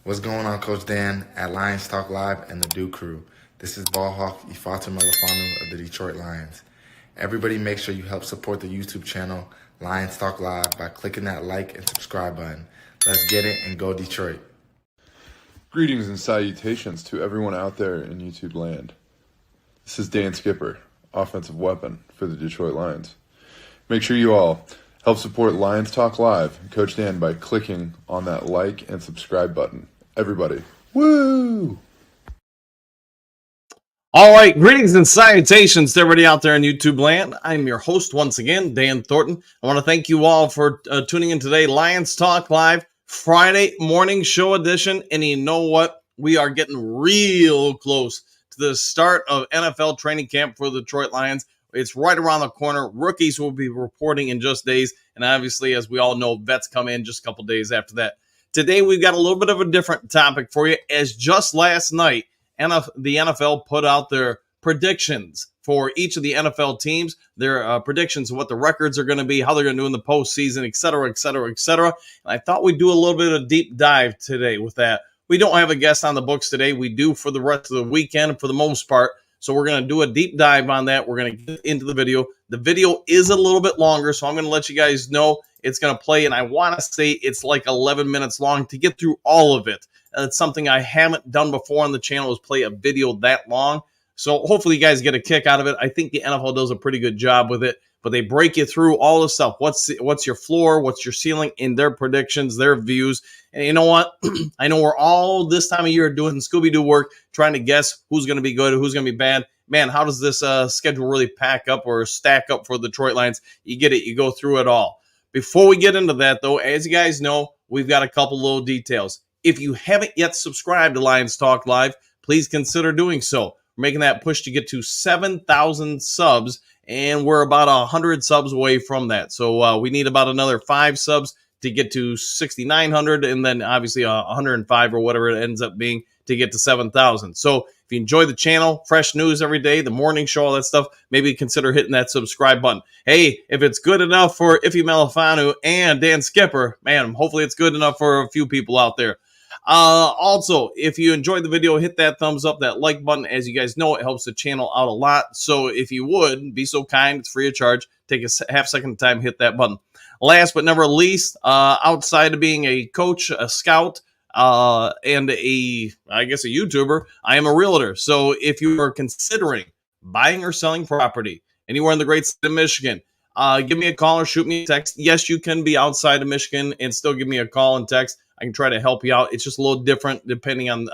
What's going on, Coach Dan at Lions Talk Live and the Do Crew? This is Ballhawk Ifeatu Melifonwu of the Detroit Lions. Everybody make sure you help support the YouTube channel Lions Talk Live by clicking that like and subscribe button. Let's get it and go Detroit. Greetings and salutations to everyone out there in YouTube land. This is Dan Skipper, offensive weapon for the Detroit Lions. Make sure you all help support Lions Talk Live and Coach Dan by clicking on that like and subscribe button. Everybody, woo! All right, greetings and salutations to everybody out there in YouTube land. I'm your host once again, Dan Thornton. I want to thank you all for tuning in today. Lions Talk Live, Friday morning show edition. And you know what? We are getting real close to the start of NFL training camp for the Detroit Lions. It's right around the corner. Rookies will be reporting in just days. And obviously, as we all know, vets come in just a couple days after that. Today, we've got a little bit of a different topic for you, as just last night, the NFL put out their predictions for each of the NFL teams, their predictions of what the records are going to be, how they're going to do in the postseason, et cetera, et cetera, et cetera. And I thought we'd do a little bit of deep dive today with that. We don't have a guest on the books today. We do for the rest of the weekend for the most part. So we're going to do a deep dive on that. We're going to get into the video. The video is a little bit longer, so I'm going to let you guys know it's going to play, and I want to say it's like 11 minutes long to get through all of it. It's something I haven't done before on the channel, is play a video that long. So hopefully you guys get a kick out of it. I think the NFL does a pretty good job with it, but they break you through all the stuff. What's your floor? What's your ceiling? In their predictions, their views. And you know what? I know we're all this time of year doing Scooby-Doo work, trying to guess who's going to be good, who's going to be bad. Man, how does this schedule really pack up or stack up for the Detroit Lions? You get it. You go through it all. Before we get into that, though, as you guys know, we've got a couple little details. If you haven't yet subscribed to Lions Talk Live, please consider doing so. We're making that push to get to 7,000 subs, and we're about 100 subs away from that. So we need about another 5 subs to get to 6,900, and then obviously 105 or whatever it ends up being to get to 7,000. So if you enjoy the channel, fresh news every day, the morning show, all that stuff, maybe consider hitting that subscribe button. Hey, if it's good enough for Ify Melifonwu and Dan Skipper, man, hopefully it's good enough for a few people out there. Also, if you enjoyed the video, hit that thumbs up, that like button. As you guys know, it helps the channel out a lot. So if you would, be so kind, it's free of charge. Take a half second of time, hit that button. Last but never least, outside of being a coach, a scout, and I guess a YouTuber, I am a realtor. So if you are considering buying or selling property anywhere in the great state of Michigan, give me a call or shoot me a text. Yes, you can be outside of Michigan and still give me a call and text. I can try to help you out. It's just a little different depending on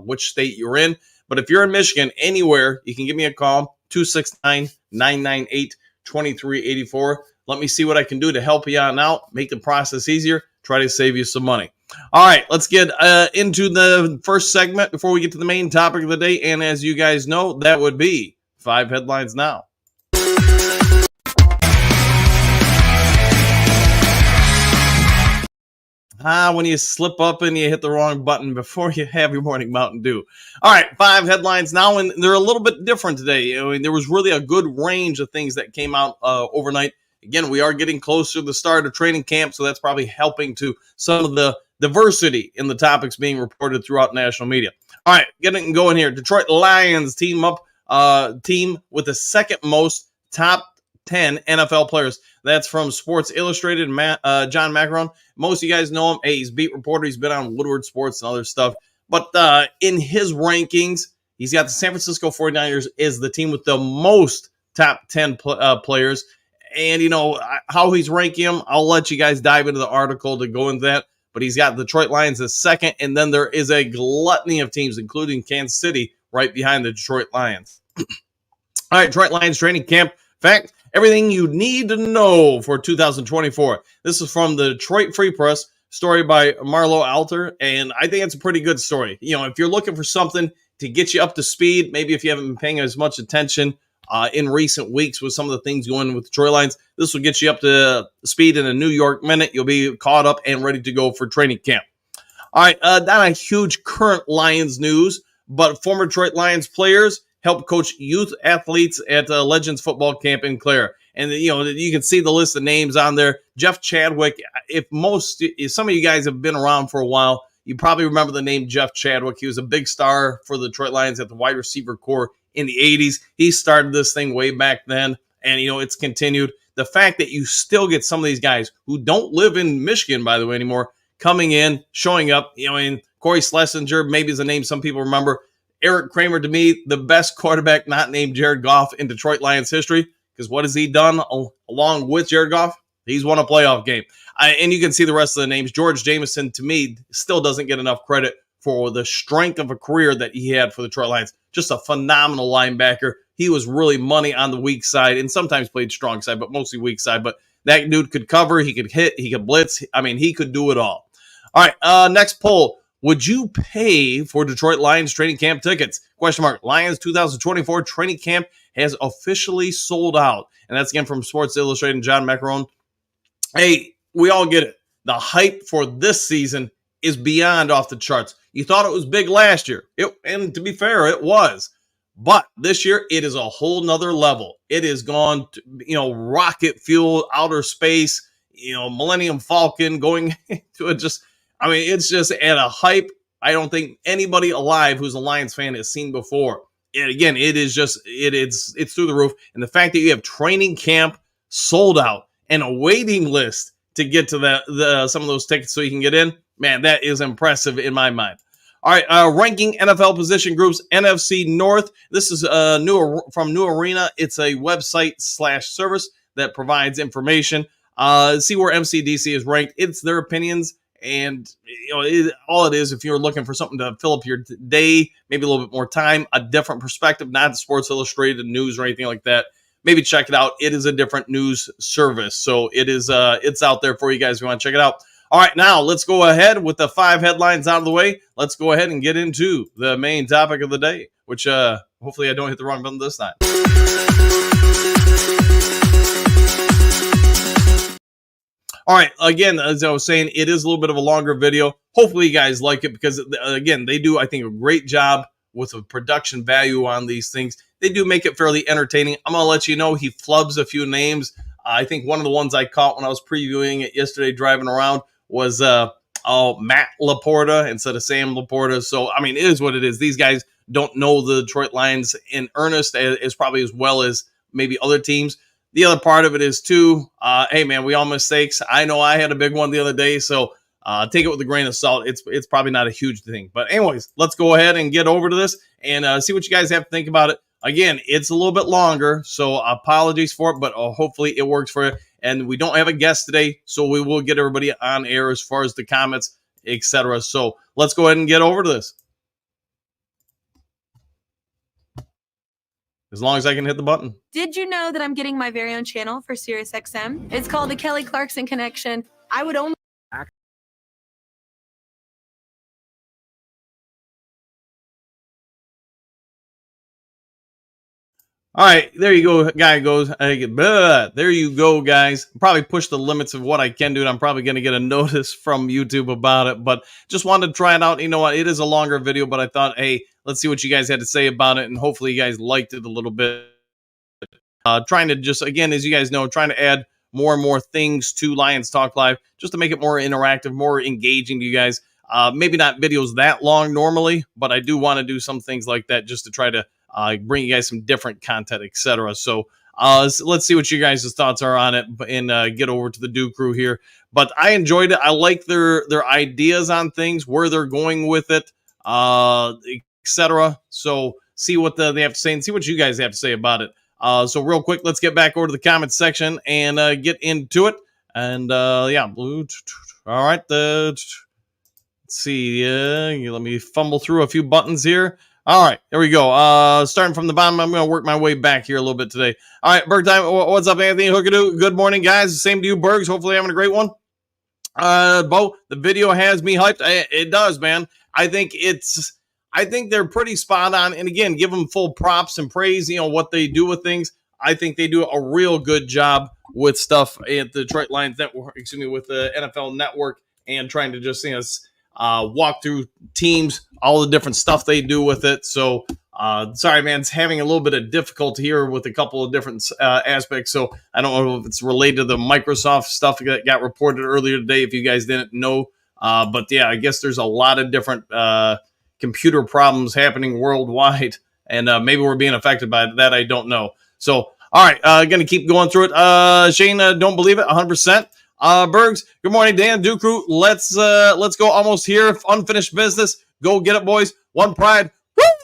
which state you're in. But if you're in Michigan, anywhere, you can give me a call, 269-998-2384. Let me see what I can do to help you out, make the process easier, try to save you some money. All right, let's get into the first segment before we get to the main topic of the day. And as you guys know, that would be 5 headlines now. When you slip up and you hit the wrong button before you have your morning Mountain Dew. All right, 5 headlines now, and they're a little bit different today. I mean, there was really a good range of things that came out overnight. Again, we are getting closer to the start of training camp, so that's probably helping to some of the diversity in the topics being reported throughout national media. All right, getting going here. Detroit Lions team with the second most top 10 NFL players. That's from Sports Illustrated, John Macaron. Most of you guys know him. Hey, he's a beat reporter. He's been on Woodward Sports and other stuff. But in his rankings, he's got the San Francisco 49ers is the team with the most top 10 players. And, you know, how he's ranking them, I'll let you guys dive into the article to go into that. But he's got the Detroit Lions as second, and then there is a gluttony of teams, including Kansas City, right behind the Detroit Lions. All right, Detroit Lions training camp. In fact, everything you need to know for 2024. This is from the Detroit Free Press, story by Marlo Alter, and I think it's a pretty good story. You know, if you're looking for something to get you up to speed, maybe if you haven't been paying as much attention in recent weeks with some of the things going with the Detroit Lions, this will get you up to speed in a New York minute. You'll be caught up and ready to go for training camp. All right, not a huge current Lions news, but former Detroit Lions players help coach youth athletes at Legends Football Camp in Clare. And, you know, you can see the list of names on there. Jeff Chadwick, if some of you guys have been around for a while, You probably remember the name Jeff Chadwick. He was a big star for the Detroit Lions at the wide receiver core in the 80s. He started this thing way back then, and, it's continued. The fact that you still get some of these guys who don't live in Michigan, by the way, anymore, coming in, showing up, and Corey Schlesinger maybe is a name some people remember. Eric Kramer, to me, the best quarterback not named Jared Goff in Detroit Lions history, because what has he done along with Jared Goff? He's won a playoff game. And you can see the rest of the names. George Jameson, to me, still doesn't get enough credit for the strength of a career that he had for the Detroit Lions. Just a phenomenal linebacker. He was really money on the weak side and sometimes played strong side, but mostly weak side. But that dude could cover, he could hit, he could blitz. I mean, he could do it all. All right, next poll. Would you pay for Detroit Lions training camp tickets? Question mark. Lions 2024 training camp has officially sold out. And that's again from Sports Illustrated and John Macarone. Hey, we all get it. The hype for this season is beyond off the charts. You thought it was big last year. And to be fair, it was. But this year, it is a whole nother level. It has gone to, rocket fuel, outer space, Millennium Falcon going to it. It's just at a hype I don't think anybody alive who's a Lions fan has seen before. And again, it's through the roof. And the fact that you have training camp sold out and a waiting list to get to some of those tickets so you can get in, man, that is impressive in my mind. All right, ranking NFL position groups, NFC North. This is from New Arena. It's a website/service that provides information. See where MCDC is ranked. It's their opinions, and all it is, if you're looking for something to fill up your day, maybe a little bit more time, a different perspective, not the Sports Illustrated news or anything like that, maybe check it out. It is a different news service, so it's out there for you guys if you want to check it out. All right, now let's go ahead with the 5 headlines out of the way. Let's go ahead and get into the main topic of the day, which hopefully I don't hit the wrong button this time. All right, again, as I was saying, it is a little bit of a longer video. Hopefully you guys like it because, again, they do, I think, a great job with the production value on these things. They do make it fairly entertaining. I'm going to let you know he flubs a few names. I think one of the ones I caught when I was previewing it yesterday driving around was Matt Laporta instead of Sam Laporta. So, it is what it is. These guys don't know the Detroit Lions in earnest as probably as well as maybe other teams. The other part of it is, too, hey, man, we all mistakes. I know I had a big one the other day, so take it with a grain of salt. It's probably not a huge thing. But anyways, let's go ahead and get over to this and see what you guys have to think about it. Again, it's a little bit longer, so apologies for it, but hopefully it works for you. And we don't have a guest today, so we will get everybody on air as far as the comments, etc. So let's go ahead and get over to this. As long as I can hit the button. Did you know that I'm getting my very own channel for SiriusXM? It's called the Kelly Clarkson Connection. I would only... All right, there you go, guy goes. There you go, guys. Probably push the limits of what I can do, and I'm probably going to get a notice from YouTube about it, but just wanted to try it out. You know what? It is a longer video, but I thought, hey, let's see what you guys had to say about it, and hopefully you guys liked it a little bit. Trying to just, again, as you guys know, trying to add more and more things to Lions Talk Live just to make it more interactive, more engaging to you guys. Maybe not videos that long normally, but I do want to do some things like that just to try to bring you guys some different content, etc. So let's see what you guys' thoughts are on it and get over to the Do Crew here. But I enjoyed it. I like their ideas on things, where they're going with it, etc. So see what they have to say and see what you guys have to say about it. So real quick, let's get back over to the comments section and get into it. And yeah, blue. All right, let's see. Let me fumble through a few buttons here. All right, there we go. Starting from the bottom, I'm going to work my way back here a little bit today. All right, Berg time. What's up, Anthony Hookadoo? Good morning, guys. Same to you, Bergs. Hopefully having a great one. Bo, the video has me hyped. It does, man. I think they're pretty spot on. And again, give them full props and praise, what they do with things. I think they do a real good job with stuff at the Detroit Lions Network, with the NFL Network, and trying to just walk through teams, all the different stuff they do with it. So sorry, man, it's having a little bit of difficulty here with a couple of different aspects. So I don't know if it's related to the Microsoft stuff that got reported earlier today. If you guys didn't know, But yeah, I guess there's a lot of different computer problems happening worldwide, and maybe we're being affected by that. I don't know. So, all right, going to keep going through it. Shane, don't believe it, 100%. Bergs, good morning, Dan, Duke Crew. Let's go almost here. Unfinished business. Go get it, boys. One pride.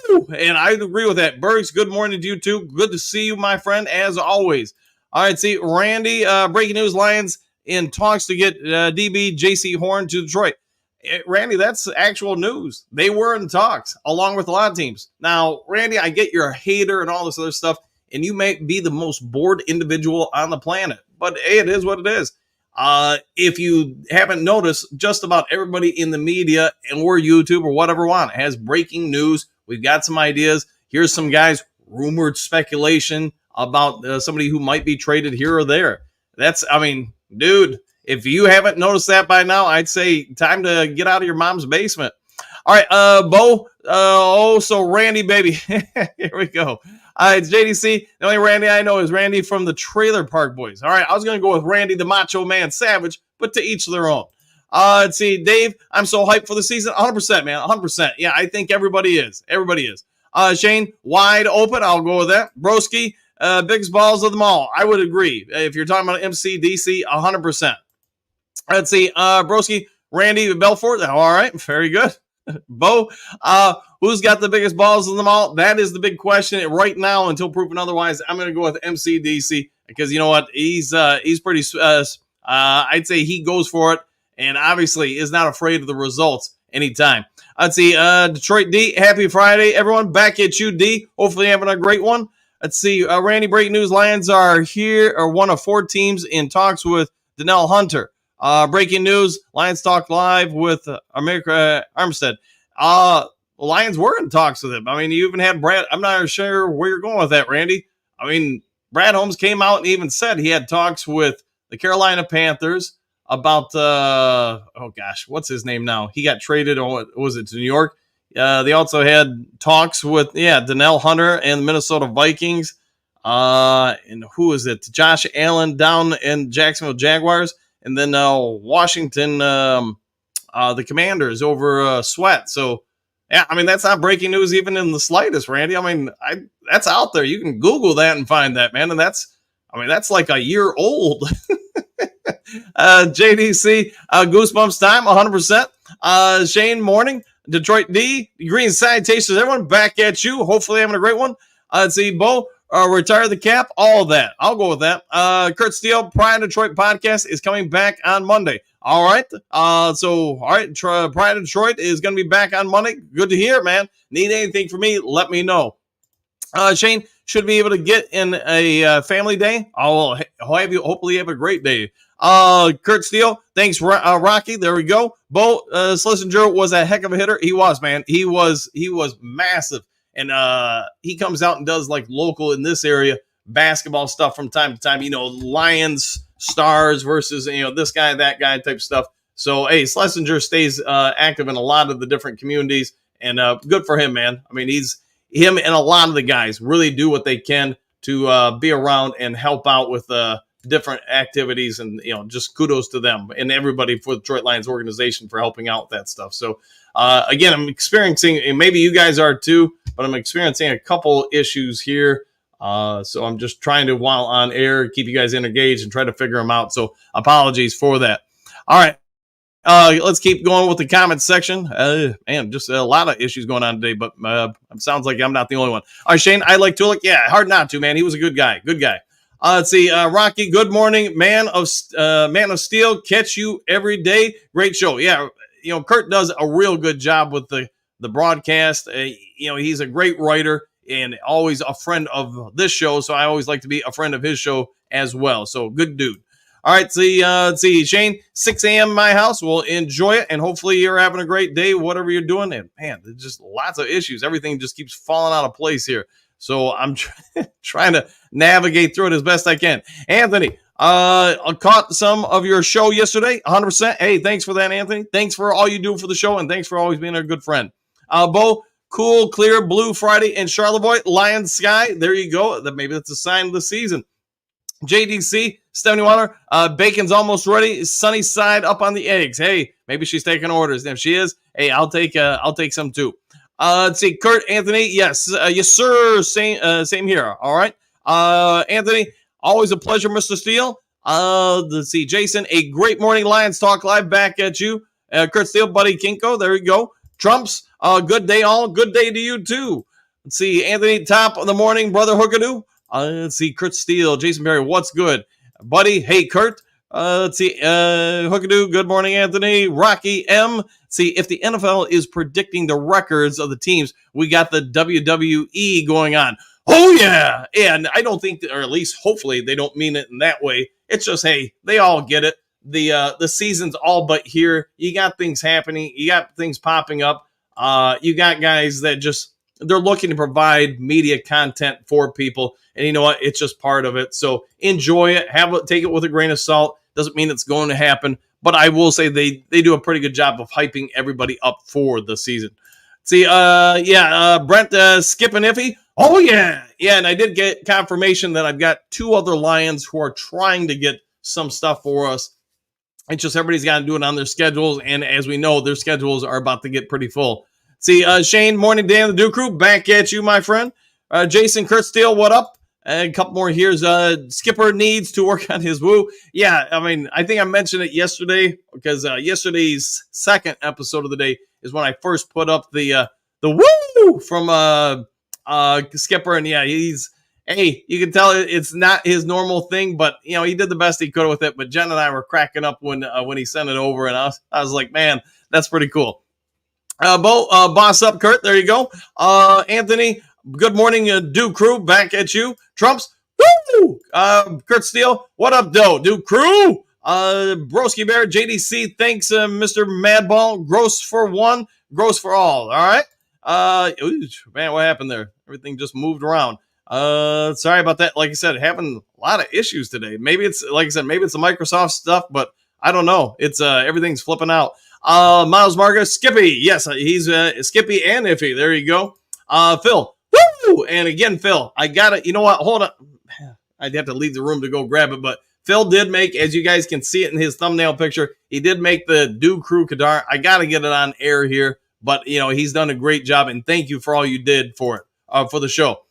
Woo! And I agree with that. Bergs, good morning to you too. Good to see you, my friend, as always. All right, see, Randy, breaking news, Lions in talks to get DB JC Horn to Detroit. Randy, that's actual news. They were in talks, along with a lot of teams. Now, Randy, I get you're a hater and all this other stuff, and you may be the most bored individual on the planet. But hey, it is what it is. If you haven't noticed, just about everybody in the media or YouTube or whatever has breaking news. We've got some ideas. Here's some guys, rumored speculation about somebody who might be traded here or there. Dude, if you haven't noticed that by now, I'd say time to get out of your mom's basement. All right, Bo. So Randy, baby. Here we go. It's JDC. The only Randy I know is Randy from the Trailer Park Boys. All right, I was going to go with Randy the Macho Man Savage, but to each their own. Let's see, Dave, I'm so hyped for the season. 100%, man, 100%. Yeah, I think everybody is. Everybody is. Shane, wide open. I'll go with that. Broski, biggest balls of them all. I would agree. If you're talking about MC, DC, 100%. Let's see, Broski, Randy Belfort. All right, very good. Bo, who's got the biggest balls of them all? That is the big question right now until proven otherwise. I'm going to go with MCDC because you know what? He's pretty, I'd say he goes for it and obviously is not afraid of the results anytime. Let's see, Detroit D, happy Friday, everyone. Back at you, D. Hopefully having a great one. Let's see, Randy, breaking news. Lions are one of 4 teams in talks with Danielle Hunter. Breaking news, Lions talk live with America Armstead. Lions were in talks with him. I mean, you even had Brad. I'm not sure where you're going with that, Randy. I mean, Brad Holmes came out and even said he had talks with the Carolina Panthers about, what's his name now? He got traded, or was it to New York? They also had talks with, Danielle Hunter and the Minnesota Vikings. And who is it? Josh Allen down in Jacksonville Jaguars. And then Washington, the Commanders over Sweat. So, yeah, I mean, that's not breaking news even in the slightest, Randy. I mean, that's out there. You can Google that and find that, man. And that's like a year old. JDC, Goosebumps time, 100%. Shane, morning. Detroit D, green salutations, everyone. Back at you. Hopefully having a great one. Let's see, Bo. Retire the cap, all of that. I'll go with that. Kurt Steele, Pride Detroit podcast is coming back on Monday. All right. Pride Detroit is going to be back on Monday. Good to hear, man. Need anything from me, let me know. Shane, should be able to get in a family day. I'll have you hopefully have a great day. Kurt Steele, thanks, Rocky. There we go. Bo Schlesinger was a heck of a hitter. He was, man. He was massive. And he comes out and does like local in this area basketball stuff from time to time, Lions, Stars versus, this guy, that guy type stuff. So, hey, Schlesinger stays active in a lot of the different communities and good for him, man. I mean, him and a lot of the guys really do what they can to be around and help out with different activities and, just kudos to them and everybody for the Detroit Lions organization for helping out with that stuff. So, again, I'm experiencing, and maybe you guys are too, but I'm experiencing a couple issues here. So I'm just trying to, while on air, keep you guys engaged and try to figure them out. So apologies for that. All right. Let's keep going with the comments section. Man, just a lot of issues going on today, but it sounds like I'm not the only one. All right, Shane, I like Tulik. Yeah, hard not to, man. He was a good guy. Good guy. Let's see. Rocky, good morning. Man of Steel, catch you every day. Great show. Yeah, Kurt does a real good job with the broadcast. He's a great writer and always a friend of this show. So I always like to be a friend of his show as well. So good dude. All right. Let's see, Shane, 6 a.m. my house. We'll enjoy it. And hopefully you're having a great day, whatever you're doing. And man, there's just lots of issues. Everything just keeps falling out of place here. So I'm trying to navigate through it as best I can. Anthony, I caught some of your show yesterday, 100%. Hey, thanks for that, Anthony. Thanks for all you do for the show, and thanks for always being a good friend. Bo, cool, clear, blue Friday in Charlevoix, Lion Sky. There you go. Maybe that's a sign of the season. JDC, Stephanie Waller, bacon's almost ready. Sunny side up on the eggs. Hey, maybe she's taking orders. And if she is, hey, I'll take some too. Let's see, Kurt Anthony, yes, yes sir. Same here. All right, Anthony, always a pleasure, Mr. Steele. Let's see, Jason, a great morning, Lions Talk Live, back at you. Kurt Steele, Buddy Kinko, there you go. Trumps, good day all, good day to you too. Let's see, Anthony, top of the morning, brother Hookadoo. Let's see, Kurt Steele, Jason Berry, what's good? Buddy, hey, Kurt. Let's see, Hookadoo, good morning, Anthony. Rocky M. See, if the NFL is predicting the records of the teams, we got the WWE going on. Oh, yeah. And I don't think, or at least hopefully they don't mean it in that way. It's just, hey, they all get it. The season's all but here. You got things happening. You got things popping up. You got guys that just, they're looking to provide media content for people. And you know what? It's just part of it. So enjoy it. Take it with a grain of salt. Doesn't mean it's going to happen. But I will say they do a pretty good job of hyping everybody up for the season. See, Brent, Skip and Iffy. Oh, yeah. Yeah, and I did get confirmation that I've got 2 other Lions who are trying to get some stuff for us. It's just everybody's got to do it on their schedules. And as we know, their schedules are about to get pretty full. See, Shane, morning, Dan, the Duke Crew, back at you, my friend. Jason, Kurt Steele, what up? A couple more here. Skipper needs to work on his woo. Yeah, I mean, I think I mentioned it yesterday because yesterday's second episode of the day is when I first put up the woo from Skipper. And yeah, hey, you can tell it's not his normal thing, but you know, he did the best he could with it. But Jen and I were cracking up when he sent it over, and I was like, man, that's pretty cool. Boss up, Kurt. There you go. Anthony, good morning, Duke Crew. Back at you. Trumps, woo! Kurt Steele, what up, Duke Crew? Broski Bear, JDC, thanks, Mr. Madball. Gross for one, gross for all. All right. Man, what happened there? Everything just moved around. Sorry about that. Like I said, having a lot of issues today. Maybe it's, like I said, maybe it's the Microsoft stuff, but I don't know. It's everything's flipping out. Miles Marcus, Skippy. Yes, he's Skippy and Iffy. There you go. Phil. Woo! And again, Phil, I got it. You know what? Hold on. I'd have to leave the room to go grab it, but Phil did make, as you guys can see it in his thumbnail picture, he did make the Duke Crew Kadar. I got to get it on air here, but you know, he's done a great job, and thank you for all you did for it, for the show.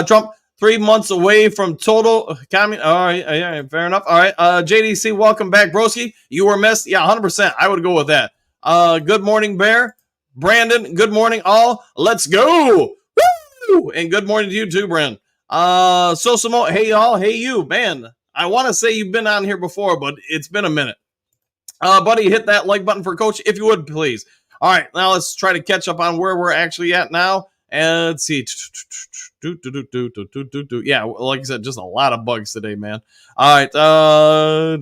Trump, 3 months away from total communist. All right, yeah, fair enough. All right, JDC, welcome back, broski. You were missed. Yeah, 100%. I would go with that. Good morning, Bear. Brandon, good morning, all. Let's go. Woo! And good morning to you too, Brandon. Sosimo, hey, y'all. Hey, you. Man, I want to say you've been on here before, but it's been a minute. Buddy, hit that like button for Coach, if you would, please. All right, now let's try to catch up on where we're actually at now. And let's see. Yeah, like I said, just a lot of bugs today, man. All right. All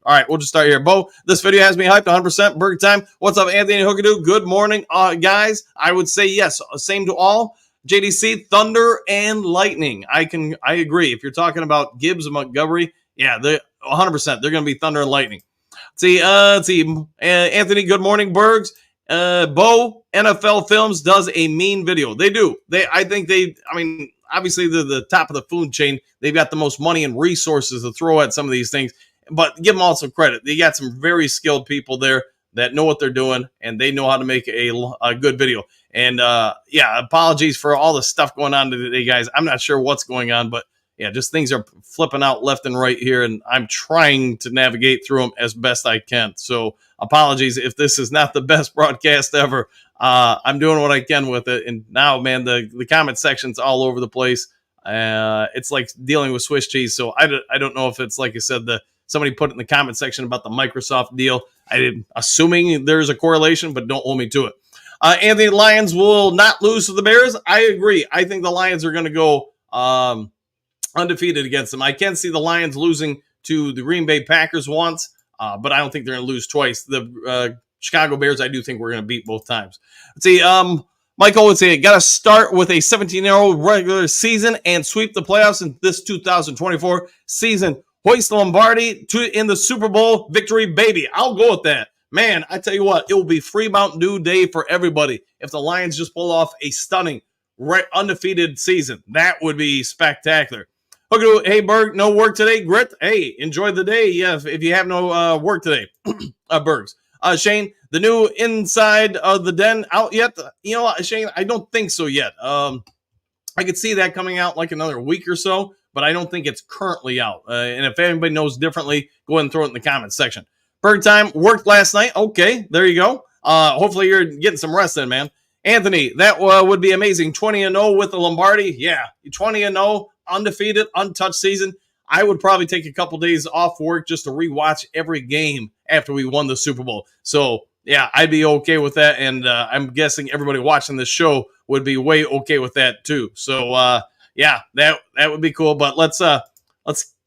right, we'll just start here. Bo, this video has me hyped 100%. Burger time. What's up, Anthony Hookadoo? Good morning, guys. I would say yes. Same to all. JDC, Thunder and Lightning. I agree. If you're talking about Gibbs and Montgomery, yeah, they're 100%. They're going to be Thunder and Lightning. Let's see. Anthony, good morning, Bergs. Bo, NFL Films does a mean video. They do. I mean, obviously they're the top of the food chain. They've got the most money and resources to throw at some of these things, but give them all some credit. They got some very skilled people there that know what they're doing, and they know how to make a good video. And yeah, apologies for all the stuff going on today, guys. I'm not sure what's going on, but yeah, just things are flipping out left and right here, and I'm trying to navigate through them as best I can. So apologies if this is not the best broadcast ever. I'm doing what I can with it. And now, man, the comment section's all over the place. It's like dealing with Swiss cheese. So I don't know if it's, like I said, somebody put it in the comment section about the Microsoft deal. Assuming there's a correlation, but don't hold me to it. Anthony, Lions will not lose to the Bears. I agree. I think the Lions are going to go undefeated against them. I can see the Lions losing to the Green Bay Packers once, but I don't think they're going to lose twice. The Chicago Bears, I do think we're going to beat both times. Let's see. Michael would say, got to start with a 17-year-old regular season and sweep the playoffs in this 2024 season. Hoist Lombardi in the Super Bowl victory, baby. I'll go with that. Man, I tell you what, it will be free Mountain Dew day for everybody if the Lions just pull off a stunning undefeated season. That would be spectacular. Hook, hey, Berg, no work today. Grit, hey, enjoy the day. Yeah, if you have no work today, Bergs. Shane, the new Inside of the Den out yet? You know what, Shane, I don't think so yet. I could see that coming out like another week or so, but I don't think it's currently out. And if anybody knows differently, go ahead and throw it in the comments section. Berg time, worked last night. Okay, there you go. Hopefully you're getting some rest then, man. Anthony, that would be amazing. 20-0 with the Lombardi. Yeah, 20-0, undefeated, untouched season. I would probably take a couple days off work just to rewatch every game after we won the Super Bowl. So, yeah, I'd be okay with that. And I'm guessing everybody watching this show would be way okay with that too. So, yeah, that would be cool. But let's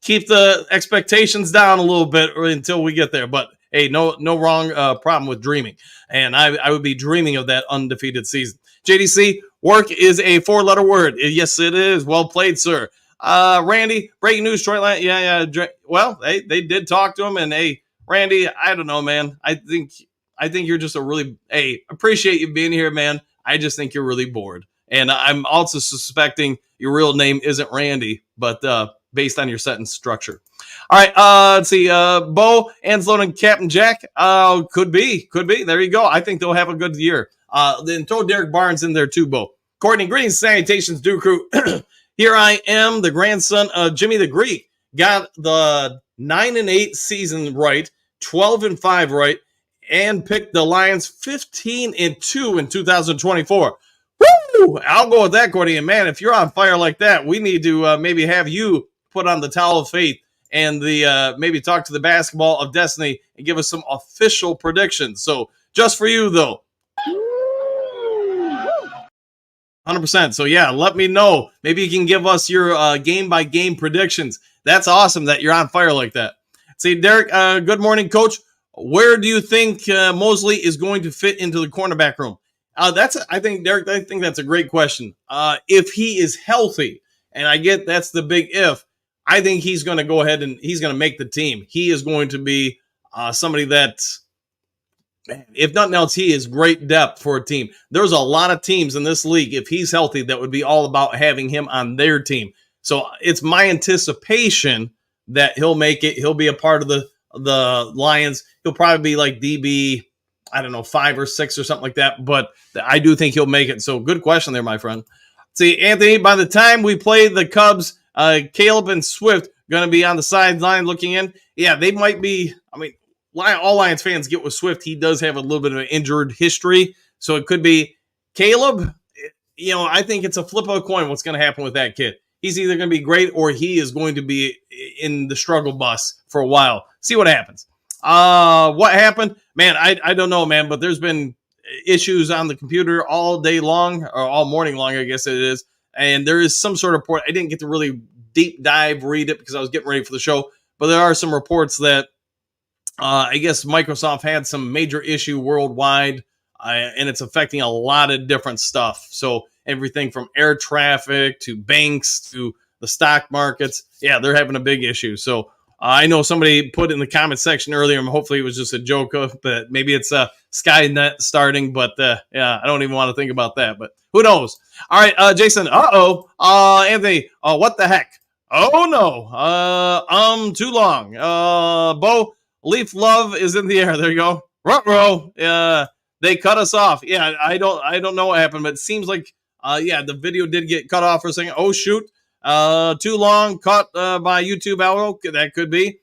keep the expectations down a little bit until we get there. But hey, no wrong problem with dreaming. And I would be dreaming of that undefeated season. JDC, work is a 4-letter word. Yes, it is. Well played, sir. Randy, breaking news, Detroit. Yeah. Well, they did talk to him, and hey, Randy, I don't know, man. I think you're just appreciate you being here, man. I just think you're really bored. And I'm also suspecting your real name isn't Randy, but based on your sentence structure. All right, let's see. Bo, Anslow, and Captain Jack. Could be. There you go. I think they'll have a good year. Then throw Derek Barnes in there too, Bo. Courtney, greetings, salutations, Duke Crew. Here I am, the grandson of Jimmy the Greek. Got the 9-8 season right, 12-5 right, and picked the Lions 15-2 in 2024. Woo! I'll go with that, Courtney. And man, if you're on fire like that, we need to maybe have you put on the towel of faith and maybe talk to the basketball of destiny and give us some official predictions. So just for you, though. 100%. So, yeah, let me know. Maybe you can give us your game-by-game predictions. That's awesome that you're on fire like that. See, Derek, good morning, Coach. Where do you think Mosley is going to fit into the cornerback room? Derek, I think that's a great question. If he is healthy, and I get that's the big if, I think he's going to go ahead and he's going to make the team. He is going to be somebody that, if nothing else, he is great depth for a team. There's a lot of teams in this league, if he's healthy, that would be all about having him on their team. So it's my anticipation that he'll make it. He'll be a part of the Lions. He'll probably be like DB, I don't know, 5 or 6 or something like that. But I do think he'll make it. So good question there, my friend. See, Anthony, by the time we play the Cubs, Caleb and Swift going to be on the sideline looking in. Yeah, they might be. I mean, all Lions fans get with Swift. He does have a little bit of an injured history. So it could be Caleb. I think it's a flip of a coin what's going to happen with that kid. He's either going to be great or he is going to be in the struggle bus for a while. See what happens. What happened? Man, I don't know, man, but there's been issues on the computer all day long, or all morning long, I guess it is. And there is some sort of report. I didn't get to really deep dive read it because I was getting ready for the show. But there are some reports that I guess Microsoft had some major issue worldwide, and it's affecting a lot of different stuff. So everything from air traffic to banks to the stock markets. Yeah, they're having a big issue. So I know somebody put in the comment section earlier, and hopefully it was just a joke, but maybe it's Skynet starting. But yeah, I don't even want to think about that. But who knows? All right, Jason. Anthony. What the heck? Oh no. Too long. Bo, Leaf love is in the air. There you go. Ruh-roh. They cut us off. Yeah, I don't know what happened, but it seems like the video did get cut off for a second. Oh shoot. Too long, caught by YouTube Algo. That could be.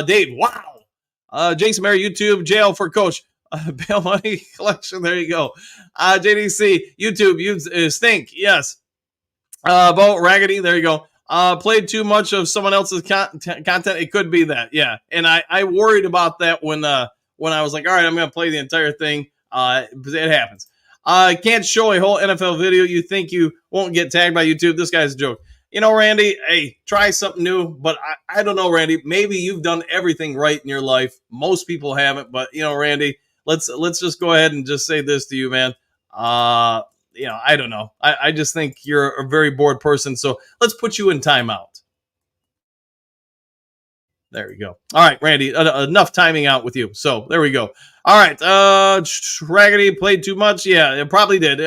Dave, wow. Jason Mary, YouTube, jail for coach. Bail money collection. There you go. JDC, YouTube, you stink. Yes. Bo, Raggedy. There you go. Played too much of someone else's content. It could be that. Yeah. And I worried about that when I was like, all right, I'm going to play the entire thing. It happens. Can't show a whole NFL video. You think you won't get tagged by YouTube. This guy's a joke. Randy, hey, try something new. But I don't know, Randy. Maybe you've done everything right in your life. Most people haven't. But, Randy, let's just go ahead and just say this to you, man. I don't know. I just think you're a very bored person. So let's put you in timeout. There we go. All right, Randy, enough timing out with you. So there we go. All right. Raggedy played too much. Yeah, it probably did.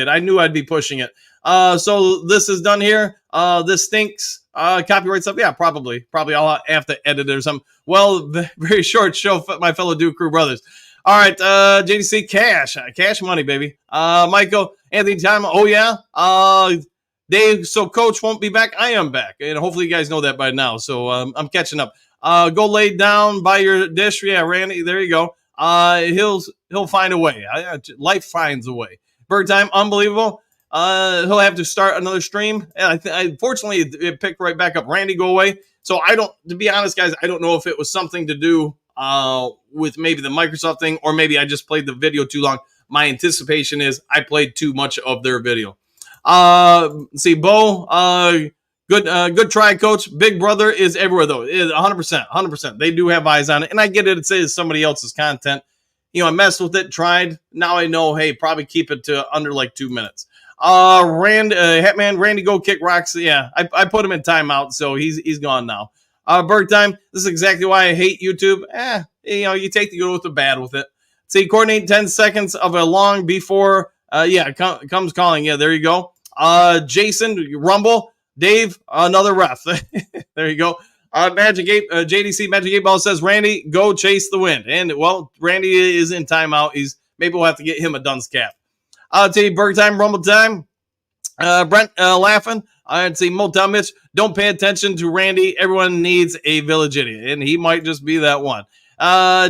I knew I'd be pushing it. So this is done here. This stinks. Copyright stuff. Yeah, probably. I'll have to edit it or something. Well, very short show, my fellow Duke Crew brothers. All right, JDC cash money, baby. Michael, Anthony, time. Oh yeah. Dave, so Coach won't be back. I am back, and hopefully you guys know that by now. So I'm catching up. Go lay down by your dish. Yeah, Randy, there you go. He'll find a way. Life finds a way. Bird time, unbelievable. He'll have to start another stream. Fortunately, it picked right back up. Randy, go away. So to be honest, guys, I don't know if it was something to do with maybe the Microsoft thing, or maybe I just played the video too long. My anticipation is I played too much of their video. See, Bo, good try, Coach. Big Brother is everywhere, though. 100%. They do have eyes on it, and I get it. It says somebody else's content. I messed with it, tried. Now I know, hey, probably keep it to under like 2 minutes. Hetman, Randy, go kick rocks. Yeah, I put him in timeout, so he's gone now. Bird time. This is exactly why I hate YouTube. You take the good with the bad with it. See, coordinate 10 seconds of a long before. Comes calling. Yeah, there you go. Jason, Rumble, Dave, another ref. There you go. Magic 8, JDC Magic 8 Ball says, Randy, go chase the wind. And, well, Randy is in timeout. Maybe we'll have to get him a dunce cap. I'll tell you, Berg time, Rumble time. Brent laughing. I'd say Motown Mitch, don't pay attention to Randy. Everyone needs a village idiot, and he might just be that one.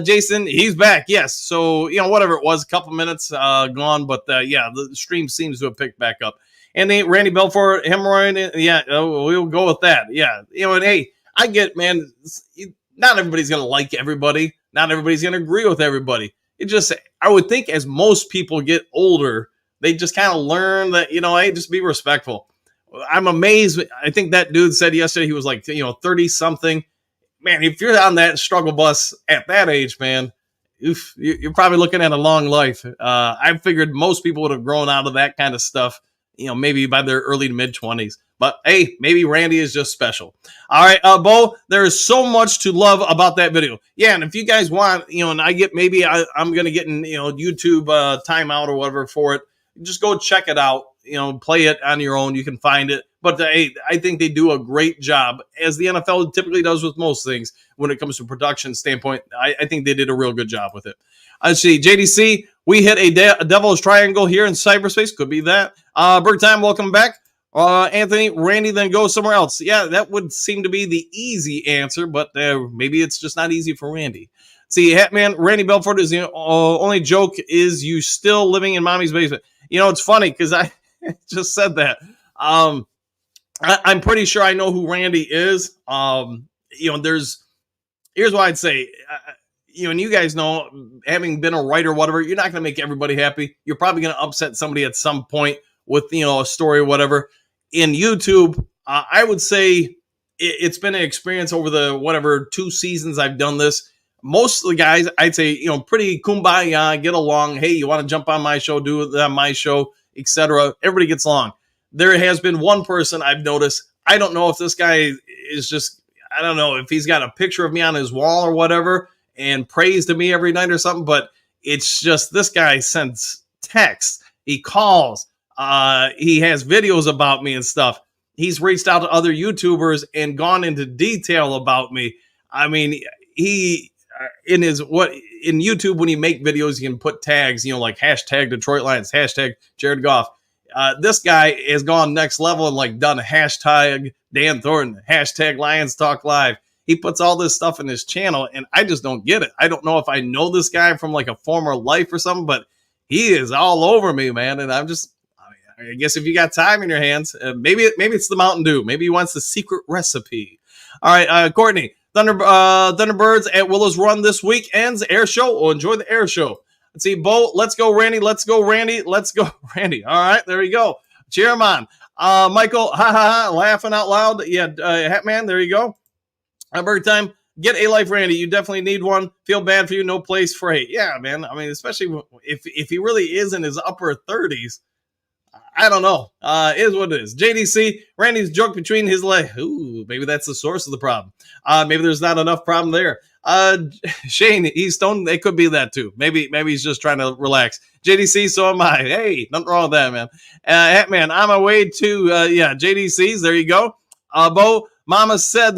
Jason, he's back. Yes. So, whatever it was, a couple minutes gone, but the stream seems to have picked back up. And Randy Belfort, hemorrhoid, we'll go with that. Yeah. And hey, I get, man, not everybody's going to like everybody. Not everybody's going to agree with everybody. I would think as most people get older, they just kind of learn that, hey, just be respectful. I'm amazed. I think that dude said yesterday he was like, 30 something. Man, if you're on that struggle bus at that age, man, you're probably looking at a long life. I figured most people would have grown out of that kind of stuff, maybe by their early to mid 20s. But hey, maybe Randy is just special. All right, Bo, there is so much to love about that video. Yeah, and if you guys want, and I get I'm going to get in, YouTube timeout or whatever for it, just go check it out. Play it on your own. You can find it. But I think they do a great job, as the NFL typically does with most things when it comes to production standpoint. I think they did a real good job with it. Let's see, JDC, we hit a devil's triangle here in cyberspace. Could be that. Berg time, welcome back. Anthony, Randy, then go somewhere else. Yeah, that would seem to be the easy answer, but maybe it's just not easy for Randy. See, Hatman, Randy Belfort is the only joke is you still living in mommy's basement. It's funny because I just said that. I'm pretty sure I know who Randy is. Here's what I'd say. And you guys know, having been a writer or whatever, you're not going to make everybody happy. You're probably going to upset somebody at some point with, a story or whatever. In YouTube, I would say it's been an experience over the 2 seasons I've done this. Most of the guys, I'd say, pretty kumbaya, get along. Hey, you want to jump on my show, do it on my show, etc. Everybody gets along. There has been one person I've noticed. I don't know if this guy is just, I don't know if he's got a picture of me on his wall or whatever and prays to me every night or something, but it's just this guy sends texts. He calls. He has videos about me and stuff. He's reached out to other YouTubers and gone into detail about me. I mean, he in YouTube, when you make videos, you can put tags, like hashtag Detroit Lions, hashtag Jared Goff. This guy has gone next level and done a hashtag Dan Thornton, hashtag Lions Talk Live. He puts all this stuff in his channel, and I just don't get it. I don't know if I know this guy from a former life or something, but he is all over me, man. And I guess if you got time in your hands, maybe it's the Mountain Dew. Maybe he wants the secret recipe. All right, Courtney, Thunderbirds at Willows Run this week ends air show. Well, enjoy the air show. Let's see, Bo, let's go, Randy. Let's go, Randy. Let's go, Randy. All right, there we go. Cheer him on. Michael, laughing out loud. Yeah, Hatman, there you go. Bird time. Get a life, Randy. You definitely need one. Feel bad for you. No place for hate. Yeah, man. I mean, especially if he really is in his upper 30s. I don't know. It is what it is. JDC, Randy's joke between his legs. Ooh, maybe that's the source of the problem. Maybe there's not enough problem there. Shane, he's stoned. It could be that too. Maybe he's just trying to relax. JDC, so am I. Hey, nothing wrong with that, man. Hatman, on my way to, JDC's. There you go. Bo, Mama said,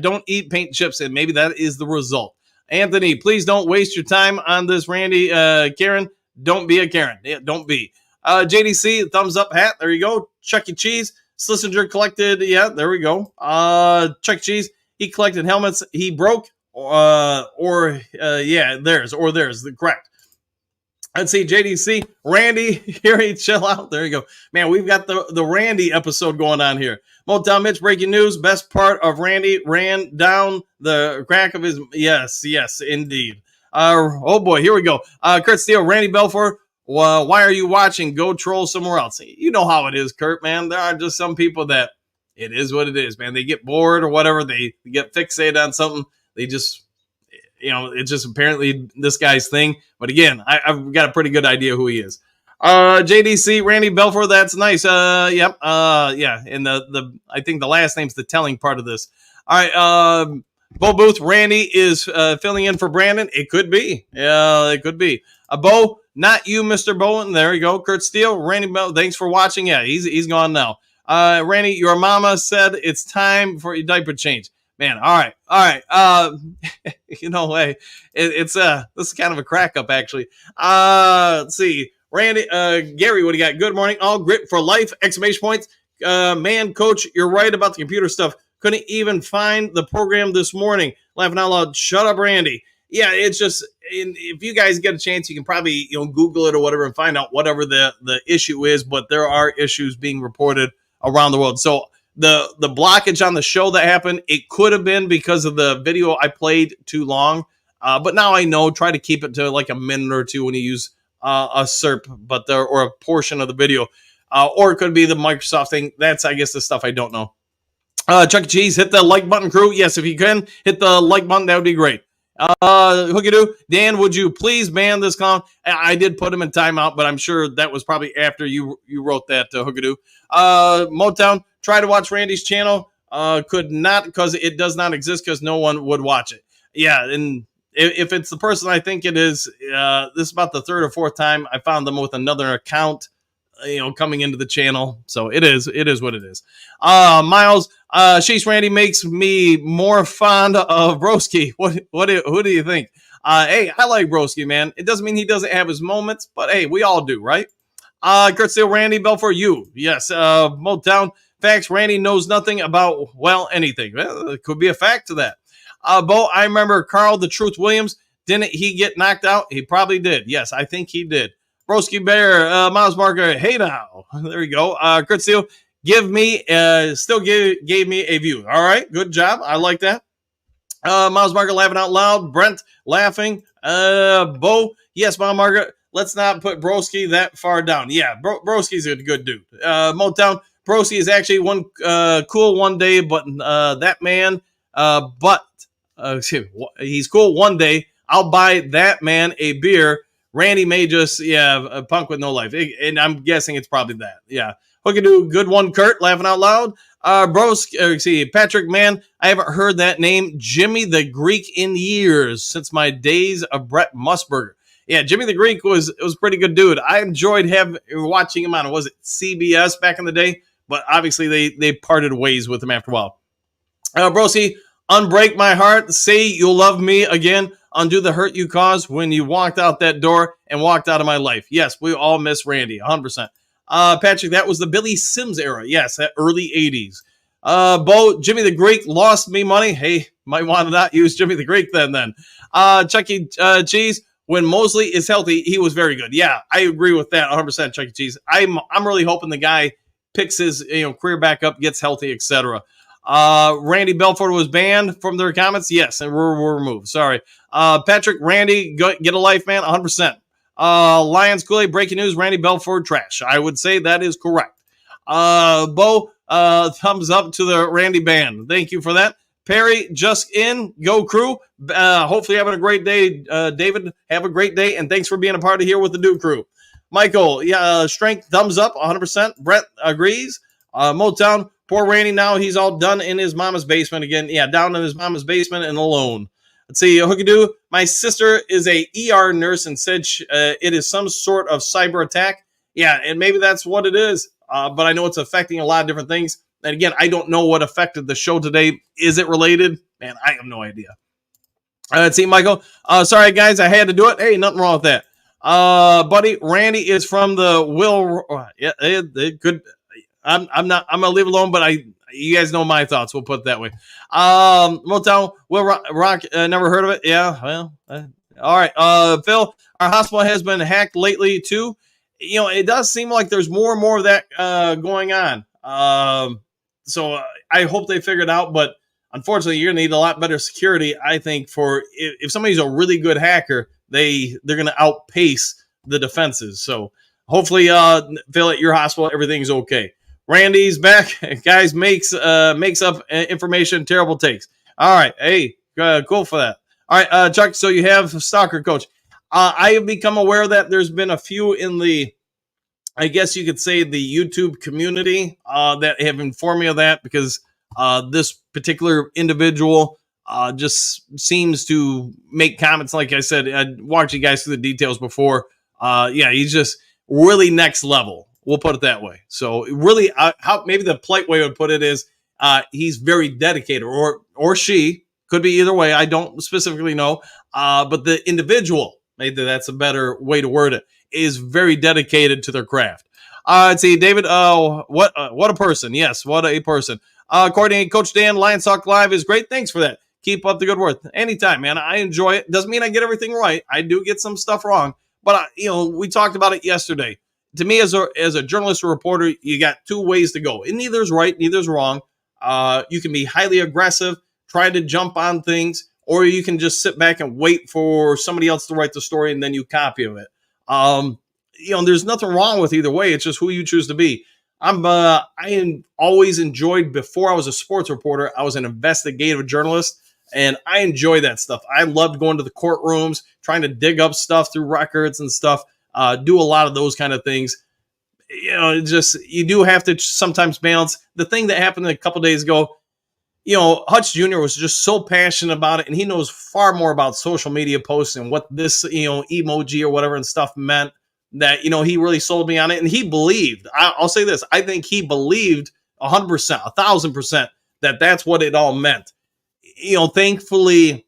don't eat paint chips, and maybe that is the result. Anthony, please don't waste your time on this, Randy. Karen, don't be a Karen. Yeah, don't be. JDC, thumbs up hat. There you go. Chuck E. Cheese. Slissinger collected. Yeah, there we go. Chuck E. Cheese. He collected helmets. He broke. There's correct. Let's see, JDC, Randy, here he chill out. There you go. Man, we've got the Randy episode going on here. Motown Mitch, breaking news. Best part of Randy ran down the crack of his, yes, indeed. Oh boy, here we go. Kurt Steele, Randy Belfort, why are you watching? Go troll somewhere else. You know how it is, Kurt, man. There are just some people that it is what it is, man. They get bored or whatever. They get fixated on something. They just, it's just apparently this guy's thing. But again, I've got a pretty good idea who he is. JDC, Randy Belfort, that's nice. Yep. And I think the last name's the telling part of this. All right. Bo Booth, Randy is filling in for Brandon. It could be. Yeah, it could be. Bo, not you, Mr. Bowen. There you go. Kurt Steele, Randy Bell, thanks for watching. Yeah, he's gone now. Randy, your mama said it's time for your diaper change. Man, all right. Hey, it's this is kind of a crack up actually. Let's see, Randy, Gary, what do you got? Good morning, all grit for life! Exclamation points. Man, coach, you're right about the computer stuff. Couldn't even find the program this morning. Laughing out loud. Shut up, Randy. Yeah, it's just if you guys get a chance, you can probably Google it or whatever and find out whatever the issue is. But there are issues being reported around the world. So the blockage on the show that happened, it could have been because of the video I played too long. But now I know, try to keep it to like a minute or two when you use a SERP, or a portion of the video. Or it could be the Microsoft thing. That's, I guess, the stuff I don't know. Chuck E. Cheese, hit the like button, crew. Yes, if you can, hit the like button. That would be great. Hookadoo, Dan, would you please ban this clown? I did put him in timeout, but I'm sure that was probably after you wrote that, Hookadoo. Motown, try to watch Randy's channel. Could not, because it does not exist, because no one would watch it. Yeah, and if it's the person I think it is, this is about the third or fourth time I found them with another account, coming into the channel. So it is what it is. Miles, Sheesh Randy makes me more fond of Broski. Who do you think? Hey, I like Broski, man. It doesn't mean he doesn't have his moments, but hey, we all do, right? Kurt Steele, Randy Belfort, you. Yes. Motown, facts, Randy knows nothing about, anything. Well, it could be a fact to that. Bo, I remember Carl the Truth Williams. Didn't he get knocked out? He probably did. Yes, I think he did. Broski Bear, Miles Marker, hey now. There we go. Kurt Steele, gave me a view. All right, good job. I like that. Miles Marker laughing out loud. Brent laughing. Bo, yes, Miles Marker. Let's not put Broski that far down. Yeah, Broski's a good dude. Motown, Broski is actually one cool one day, but that man, he's cool one day. I'll buy that man a beer. Randy may just, a punk with no life. And I'm guessing it's probably that. Yeah. Hookadoo, good one, Kurt, laughing out loud. Patrick, man, I haven't heard that name, Jimmy the Greek, in years, since my days of Brett Musburger. Yeah, Jimmy the Greek was a pretty good dude. I enjoyed watching him on, was it CBS back in the day? But obviously they parted ways with him after a while. Broski, unbreak my heart. Say you'll love me again. Undo the hurt you caused when you walked out that door and walked out of my life. Yes, we all miss Randy, 100%. Patrick, that was the Billy Sims era. Yes, that early 80s. Bo, Jimmy the Greek lost me money. Hey, might want to not use Jimmy the Greek then. Chuck E. Cheese, when Mosley is healthy, he was very good. Yeah, I agree with that 100%, Chuck E. Cheese. I'm really hoping the guy picks his career back up, gets healthy, etc. Randy Belfort was banned from their comments. Yes, and we're removed. Sorry. Patrick, Randy, get a life, man. 100%. Lions Kool-Aid, breaking news. Randy Belfort, trash. I would say that is correct. Bo, thumbs up to the Randy band. Thank you for that. Perry, just in. Go crew. Hopefully having a great day. David, have a great day. And thanks for being a part of here with the Duke crew. Michael, strength, thumbs up, 100%. Brett agrees. Motown, poor Randy, now he's all done in his mama's basement again. Yeah, down in his mama's basement and alone. Let's see, Hookadoo. My sister is a ER nurse and said it is some sort of cyber attack. Yeah, and maybe that's what it is. But I know it's affecting a lot of different things. And again, I don't know what affected the show today. Is it related? Man, I have no idea. Let's see, Michael. Sorry, guys, I had to do it. Hey, nothing wrong with that. Buddy, Randy is from the Will. Yeah, it could. I'm not. I'm gonna leave it alone. But you guys know my thoughts. We'll put it that way. Motown, Will Rock. Never heard of it. Yeah. Well. All right. Phil, our hospital has been hacked lately too. You know, it does seem like there's more and more of that going on. So I hope they figure it out. But unfortunately, you're gonna need a lot better security. I think for if somebody's a really good hacker, they're gonna outpace the defenses. So hopefully, Phil, at your hospital, everything's okay. Randy's back, guys. Makes up information. Terrible takes. All right, hey, cool for that. All right, Chuck. So you have Stalker Coach. I have become aware that there's been a few in the, I guess you could say, the YouTube community that have informed me of that because this particular individual just seems to make comments. Like I said, I walked you guys through the details before. Yeah, he's just really next level. We'll put it that way. So really, how maybe the polite way I would put it is he's very dedicated, or she, could be either way. I don't specifically know. But the individual, maybe that's a better way to word it, is very dedicated to their craft. Let's see, David. What a person. Yes, what a person. According to Coach Dan, Lions Talk Live is great. Thanks for that. Keep up the good work. Anytime, man. I enjoy it. Doesn't mean I get everything right. I do get some stuff wrong. But, we talked about it yesterday. To me, as a journalist or reporter, you got two ways to go. And neither's right, neither's wrong. You can be highly aggressive, try to jump on things, or you can just sit back and wait for somebody else to write the story and then you copy of it. There's nothing wrong with either way. It's just who you choose to be. I always enjoyed, before I was a sports reporter, I was an investigative journalist, and I enjoy that stuff. I loved going to the courtrooms, trying to dig up stuff through records and stuff, do a lot of those kind of things. You do have to sometimes balance. The thing that happened a couple days ago, Hutch Jr. was just so passionate about it, and he knows far more about social media posts and what this, emoji or whatever and stuff meant, that, he really sold me on it. And he believed, I'll say this, I think he believed 100%, 1,000% that that's what it all meant. Thankfully,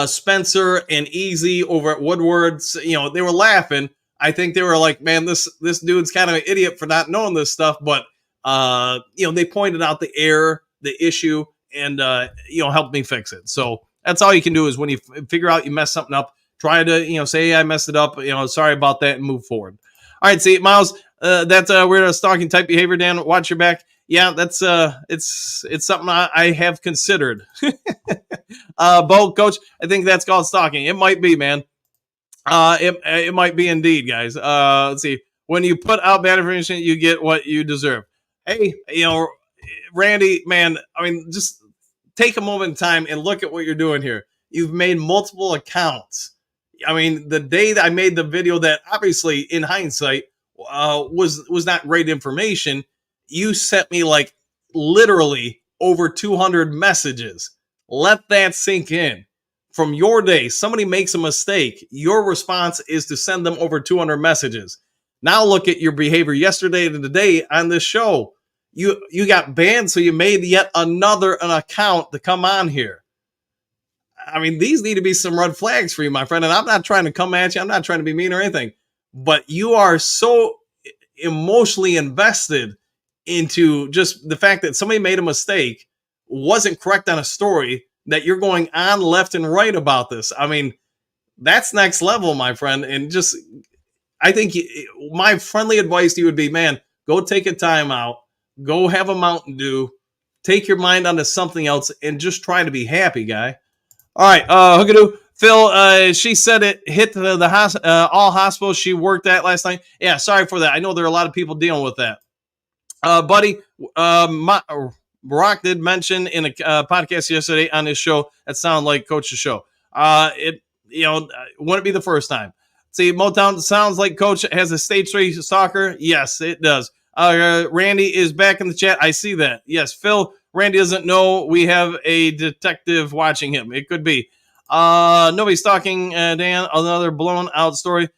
Spencer and Easy over at Woodward's, they were laughing. I think they were like, man, this dude's kind of an idiot for not knowing this stuff. But, they pointed out the error, the issue, and, helped me fix it. So that's all you can do is when you figure out you mess something up, try to, say, I messed it up, sorry about that, and move forward. All right, see, Miles, that's weird stalking type behavior, Dan. Watch your back. Yeah, that's it's something I have considered. Bo, Coach, I think that's called stalking. It might be, man. It might be indeed, guys. Let's see. When you put out bad information, you get what you deserve. Hey, Randy, man, I mean, just take a moment in time and look at what you're doing here. You've made multiple accounts. I mean, the day that I made the video that obviously in hindsight was not great information, you sent me like literally over 200 messages. Let that sink in. From your day, somebody makes a mistake. Your response is to send them over 200 messages. Now look at your behavior yesterday to today on this show. You got banned, so you made yet an account to come on here. I mean, these need to be some red flags for you, my friend. And I'm not trying to come at you. I'm not trying to be mean or anything. But you are so emotionally invested into just the fact that somebody made a mistake, wasn't correct on a story, that you're going on left and right about this. I mean, that's next level, my friend. And just, I think my friendly advice to you would be, man, go take a time out, go have a Mountain Dew, take your mind onto something else, and just try to be happy, guy. All right, Hookadoo. Phil, she said it hit the all hospitals she worked at last night. Yeah, sorry for that. I know there are a lot of people dealing with that. Buddy, Brock did mention in a podcast yesterday on his show that sounded like Coach's show. It wouldn't be the first time. See, Motown sounds like Coach has a stage 3 stalker. Yes, it does. Randy is back in the chat. I see that. Yes, Phil. Randy doesn't know we have a detective watching him. It could be. Nobody's talking, Dan. Another blown out story.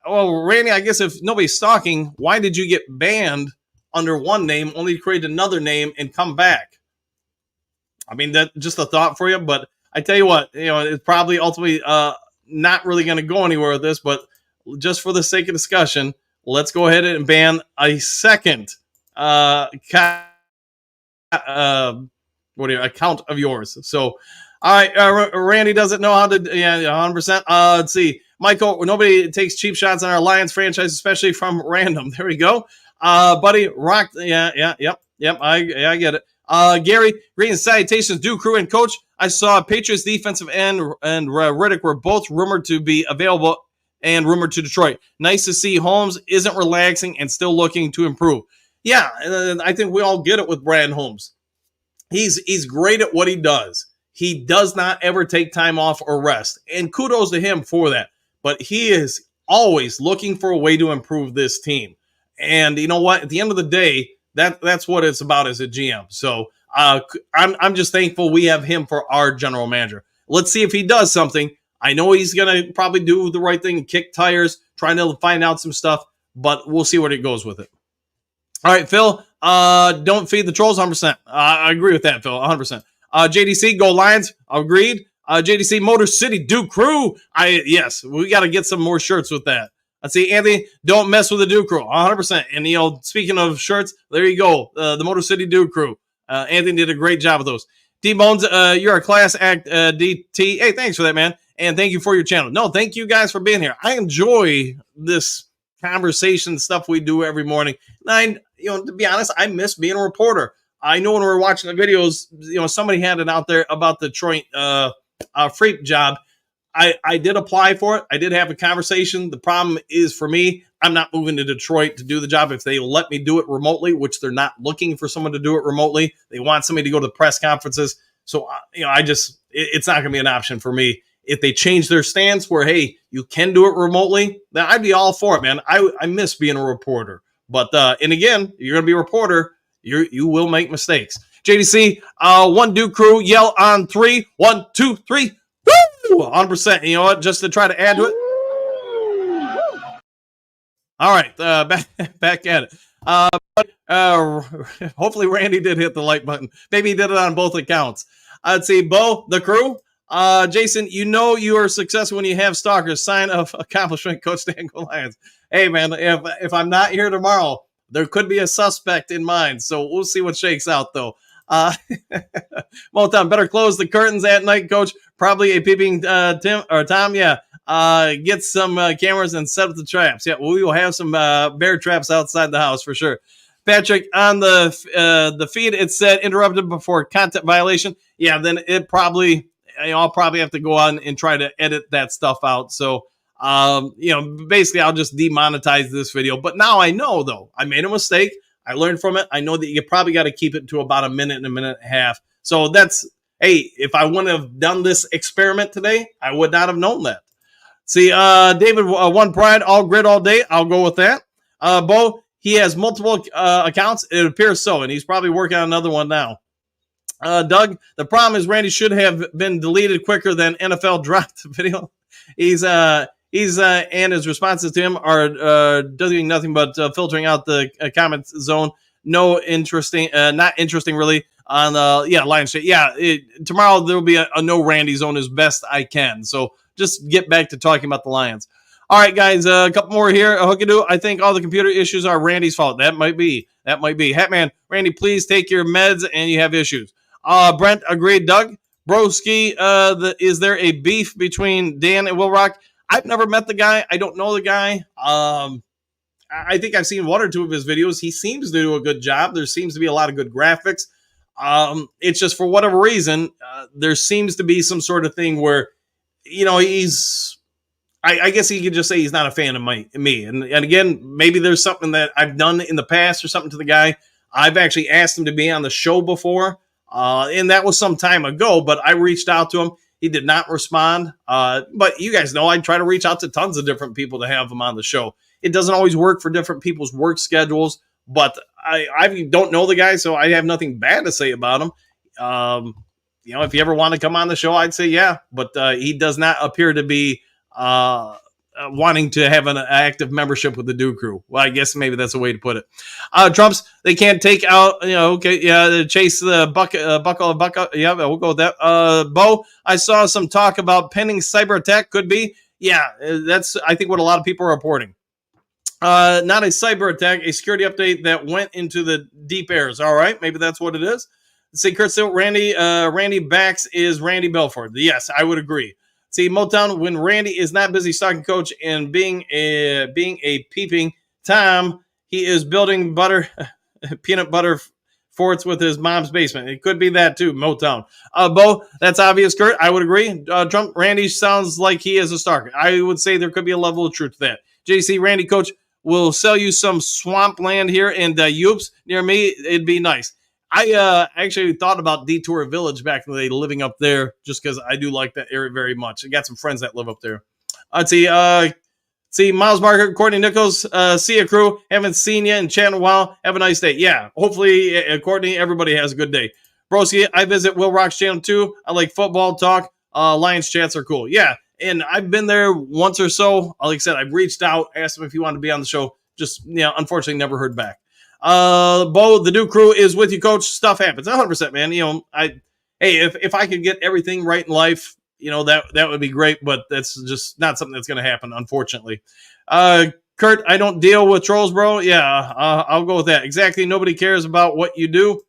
Well, Randy, I guess if nobody's stalking, why did you get banned under one name, only to create another name and come back? I mean, that just a thought for you. But I tell you what, it's probably ultimately not really going to go anywhere with this. But just for the sake of discussion, let's go ahead and ban a second account of yours. So, all right, Randy doesn't know how to. Yeah, 100%. Let's see. Michael, nobody takes cheap shots on our Lions franchise, especially from random. There we go. Buddy, rock. Yep. I get it. Gary, greetings, salutations, Duke crew and coach. I saw Patriots defensive end and Riddick were both rumored to be available and rumored to Detroit. Nice to see Holmes isn't relaxing and still looking to improve. Yeah, I think we all get it with Brad Holmes. He's great at what he does. He does not ever take time off or rest, and kudos to him for that. But he is always looking for a way to improve this team. And you know what? At the end of the day, that's what it's about as a GM. So I'm just thankful we have him for our general manager. Let's see if he does something. I know he's going to probably do the right thing, kick tires, trying to find out some stuff, but we'll see where it goes with it. All right, Phil, don't feed the trolls, 100%. I agree with that, Phil, 100%. JDC, go Lions, agreed. JDC, Motor City, Duke Crew. Yes, we got to get some more shirts with that. Let's see, Anthony, don't mess with the Duke Crew, 100%. And, speaking of shirts, there you go, the Motor City Duke Crew. Anthony did a great job with those. D-Bones, you're a class act, DT. Hey, thanks for that, man. And thank you for your channel. No, thank you guys for being here. I enjoy this conversation stuff we do every morning. And to be honest, I miss being a reporter. I know when we were watching the videos, somebody had it out there about the Detroit freak job. I did apply for it. I did have a conversation. The problem is for me, I'm not moving to Detroit to do the job if they let me do it remotely, which they're not looking for someone to do it remotely. They want somebody to go to the press conferences. So, it's not going to be an option for me. If they change their stance where, hey, you can do it remotely, then I'd be all for it, man. I miss being a reporter. But, and again, you're going to be a reporter. You will make mistakes. JDC, one Duke Crew, yell on 3. 1, 2, 3. Woo! 100%. You know what? Just to try to add to it. All right, back at it. Hopefully Randy did hit the like button. Maybe he did it on both accounts. I'd say Bo, the crew. Jason, you are successful when you have stalkers. Sign of accomplishment, Coach Dangle Lions. Hey, man, if I'm not here tomorrow, there could be a suspect in mind. So we'll see what shakes out, though. Motown, better close the curtains at night, Coach. Probably a peeping Tom. Yeah. Get some cameras and set up the traps. Yeah, we will have some bear traps outside the house for sure. Patrick, on the feed, it said interrupted before content violation. Yeah, then it probably, I'll probably have to go on and try to edit that stuff out. So, basically I'll just demonetize this video. But now I know, though, I made a mistake. I learned from it. I know that you probably got to keep it to about a minute and a minute and a half. So hey, if I wouldn't have done this experiment today, I would not have known that. See, David, one pride, all grid all day. I'll go with that. Bo, he has multiple accounts. It appears so, and he's probably working on another one now. Doug, the problem is Randy should have been deleted quicker than NFL dropped the video. He's and his responses to him are doing nothing but filtering out the comment zone. No interesting, not interesting really on Lions State. Yeah, tomorrow there will be a no Randy zone as best I can. So just get back to talking about the Lions. All right, guys, a couple more here. Hookadoo, I think all the computer issues are Randy's fault. That might be. Hatman, Randy, please take your meds and you have issues. Brent, agreed. Doug, Broski, is there a beef between Dan and Will Rock? I've never met the guy. I don't know the guy. I think I've seen one or two of his videos. He seems to do a good job. There seems to be a lot of good graphics. It's just for whatever reason, there seems to be some sort of thing where, I guess he could just say he's not a fan of me. And again, maybe there's something that I've done in the past or something to the guy. I've actually asked him to be on the show before, and that was some time ago, but I reached out to him. He did not respond. But you guys know I try to reach out to tons of different people to have them on the show. It doesn't always work for different people's work schedules, but I don't know the guy, so I have nothing bad to say about him. if you ever want to come on the show, I'd say yeah. But he does not appear to be wanting to have an active membership with the Do Crew. Well, I guess maybe that's a way to put it. Trumps, they can't take out, chase the buckle. Yeah, we'll go with that. Bo, I saw some talk about pending cyber attack. Could be. Yeah, that's, I think, what a lot of people are reporting. Not a cyber attack, a security update that went into the deep airs. All right, maybe that's what it is. Say Kurt Still, Randy Bax is Randy Belfort. Yes, I would agree. See, Motown, when Randy is not busy stalking coach and being a peeping Tom, he is building peanut butter forts with his mom's basement. It could be that too, Motown. Bo, that's obvious, Kurt. I would agree. Trump, Randy sounds like he is a stalker. I would say there could be a level of truth to that. JC, Randy, coach, will sell you some swamp land here in Yoops near me. It'd be nice. I actually thought about Detour Village back in the day, living up there, just because I do like that area very much. I got some friends that live up there. I'd see Miles Marker, Courtney Nichols, see ya, crew. Haven't seen you in chat in a while. Have a nice day. Yeah, hopefully, Courtney, everybody has a good day. Broski, I visit Will Rock's channel too. I like football talk. Lions chats are cool. Yeah, and I've been there once or so. Like I said, I've reached out, asked him if he wanted to be on the show. Just, unfortunately, never heard back. Bo, the Do Crew is with you, coach. Stuff happens. 100%, man. If I could get everything right in life, that would be great, but that's just not something that's going to happen, unfortunately. Kurt, I don't deal with trolls, bro. Yeah, I'll go with that. Exactly. Nobody cares about what you do.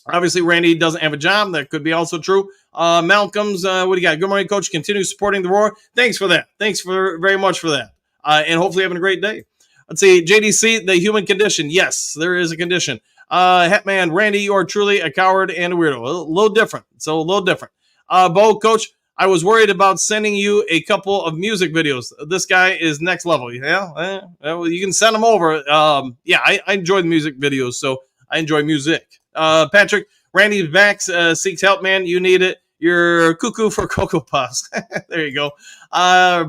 Obviously, Randy doesn't have a job. That could be also true. Malcolm's, what do you got? Good morning, coach. Continue supporting the Roar. Thanks for that. Thanks very much for that. And hopefully having a great day. Let's see, JDC, the human condition. Yes, there is a condition. Hetman, Randy, you are truly a coward and a weirdo. A little different. So a little different. Bo, coach, I was worried about sending you a couple of music videos. This guy is next level. Yeah, you can send them over. I enjoy the music videos, so I enjoy music. Patrick, Randy's back, seeks help, man. You need it. You're cuckoo for Cocoa Puffs. There you go.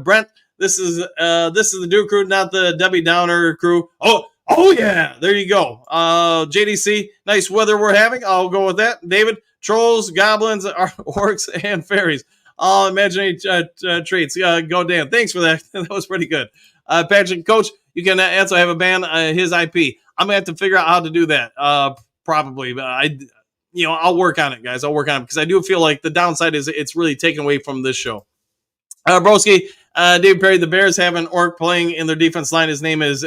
Brent, This is the Do Crew, not the Debbie Downer crew. Oh yeah, there you go. JDC, nice weather we're having. I'll go with that. David, trolls, goblins, orcs, and fairies. All imaginary traits. Go Dan. Thanks for that. That was pretty good. Patrick, coach, you can also have a ban his IP. I'm gonna have to figure out how to do that. Probably, but I'll work on it, guys. I'll work on it because I do feel like the downside is it's really taken away from this show. Broski, Dave Perry, the Bears have an orc playing in their defense line. His name is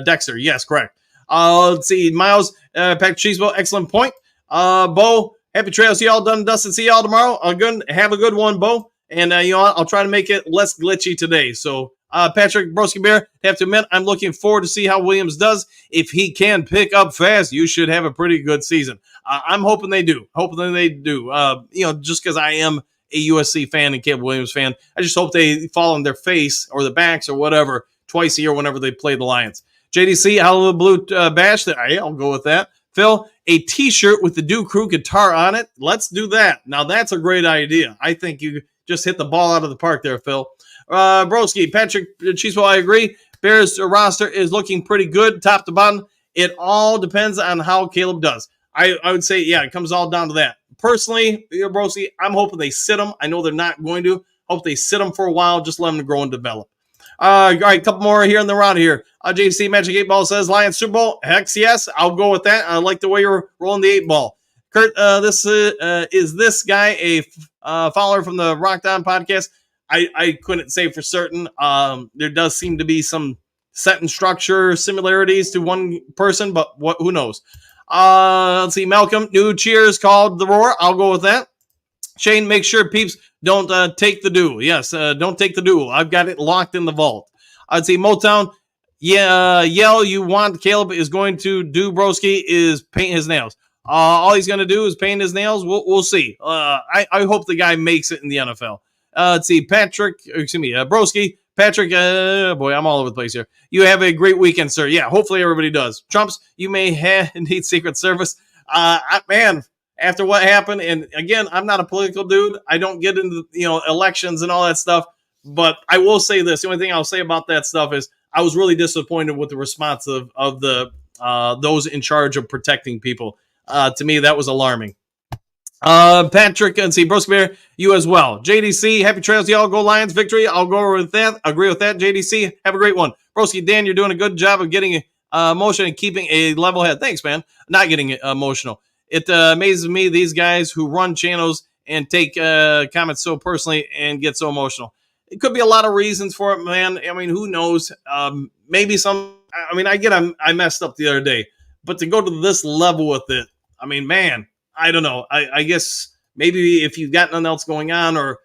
Dexter. Yes, correct. Let's see. Miles, Pack Cheeseville, excellent point. Bo, happy trails. See y'all done and dusted. See y'all tomorrow. Have a good one, Bo. And I'll try to make it less glitchy today. So, Patrick Broski Bear, have to admit, I'm looking forward to see how Williams does. If he can pick up fast, you should have a pretty good season. I'm hoping they do. Just because I am a USC fan and Caleb Williams fan, I just hope they fall on their face or the backs or whatever twice a year whenever they play the Lions. JDC, Hallelujah Blue Bash. I'll go with that. Phil, a T-shirt with the Do Crew guitar on it. Let's do that. Now that's a great idea. I think you just hit the ball out of the park there, Phil. Broski, Patrick Cheesewell, I agree. Bears roster is looking pretty good, top to bottom. It all depends on how Caleb does. I would say, yeah, it comes all down to that. Personally, Broski, I'm hoping they sit him. I know they're not going to. Hope they sit him for a while. Just let him grow and develop. All right, a couple more here in the round here. JC Magic 8 Ball says Lions Super Bowl. Heck yes, I'll go with that. I like the way you're rolling the 8 ball. Kurt, is this guy a follower from the Rock Down podcast? I couldn't say for certain. There does seem to be some set and structure similarities to one person, but who knows? Let's see. Malcolm, new cheers called the Roar. I'll go with that. Shane, make sure peeps don't take the do. Yes, don't take the do. I've got it locked in the vault. I'd say Motown. Yeah, yell you want Caleb is going to do. Broski is paint his nails. All he's going to do is paint his nails. We'll see. I hope the guy makes it in the NFL. Let's see. Broski. Patrick, boy, I'm all over the place here. You have a great weekend, sir. Yeah, hopefully everybody does. Trumps, you may need Secret Service. Man, after what happened, and again, I'm not a political dude. I don't get into elections and all that stuff. But I will say this: the only thing I'll say about that stuff is I was really disappointed with the response of the those in charge of protecting people. To me, that was alarming. Patrick and see Broski Bear, you as well. JDC, happy trails, y'all. Go Lions, victory. I'll go with that. Agree with that. JDC, have a great one. Broski Dan, you're doing a good job of getting emotional and keeping a level head. Thanks, man. Not getting emotional. It amazes me these guys who run channels and take comments so personally and get so emotional. It could be a lot of reasons for it, man. I mean, who knows? Maybe some. I mean, I messed up the other day, but to go to this level with it, I mean, man. I don't know. I guess maybe if you've got nothing else going on, or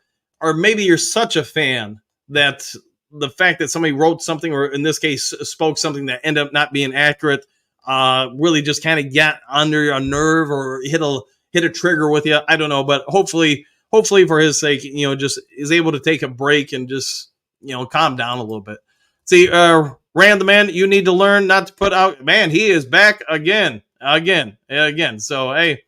maybe you're such a fan that the fact that somebody wrote something, or in this case spoke something that ended up not being accurate, really just kind of got under a nerve or hit a trigger with you. I don't know, but hopefully for his sake, just is able to take a break and just calm down a little bit. See, Rand the man, you need to learn not to put out. Man, he is back again. So hey.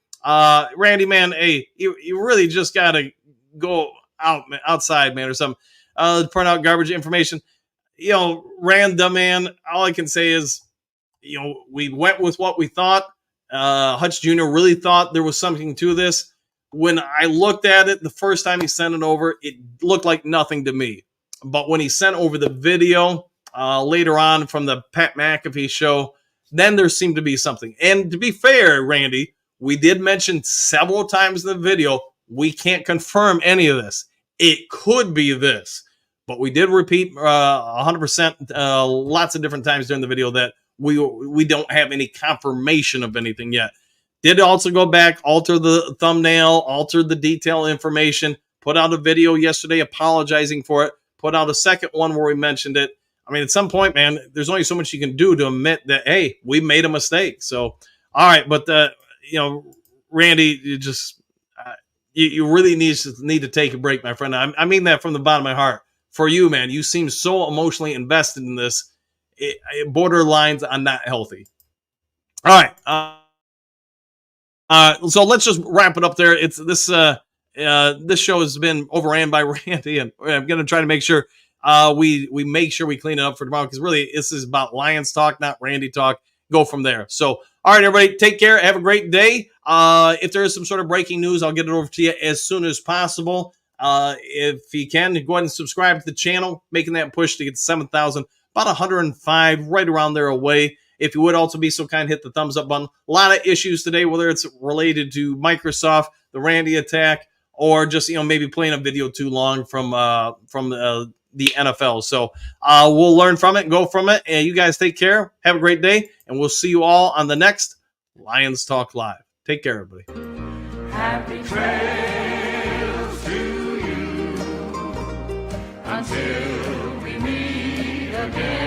Randy, man, hey, you really just gotta go outside, man, or something. Print out garbage information. Random, man. All I can say is, we went with what we thought. Hutch Jr. really thought there was something to this. When I looked at it the first time he sent it over, it looked like nothing to me. But when he sent over the video later on from the Pat McAfee show, then there seemed to be something. And to be fair, Randy, we did mention several times in the video, we can't confirm any of this. It could be this. But we did repeat 100% lots of different times during the video that we don't have any confirmation of anything yet. Did also go back, alter the thumbnail, alter the detail information, put out a video yesterday apologizing for it, put out a second one where we mentioned it. I mean, at some point, man, there's only so much you can do to admit that, hey, we made a mistake. So, all right, but Randy, you just you really need to take a break, my friend. I mean that from the bottom of my heart. For you, man, you seem so emotionally invested in this. It borderlines on not healthy. All right, so let's just wrap it up there. It's this show has been overran by Randy, and I'm going to try to make sure we make sure we clean it up for tomorrow, because really this is about Lions talk, not Randy talk. Go from there. So, all right, everybody, take care. Have a great day. If there is some sort of breaking news, I'll get it over to you as soon as possible. If you can, go ahead and subscribe to the channel, making that push to get to 7,000, about 105, right around there away. If you would also be so kind, hit the thumbs up button. A lot of issues today, whether it's related to Microsoft, the Randy attack, or just maybe playing a video too long from the NFL. So we'll learn from it and go from it. And you guys take care. Have a great day. And we'll see you all on the next Lions Talk Live. Take care, everybody. Happy trails to you until we meet again.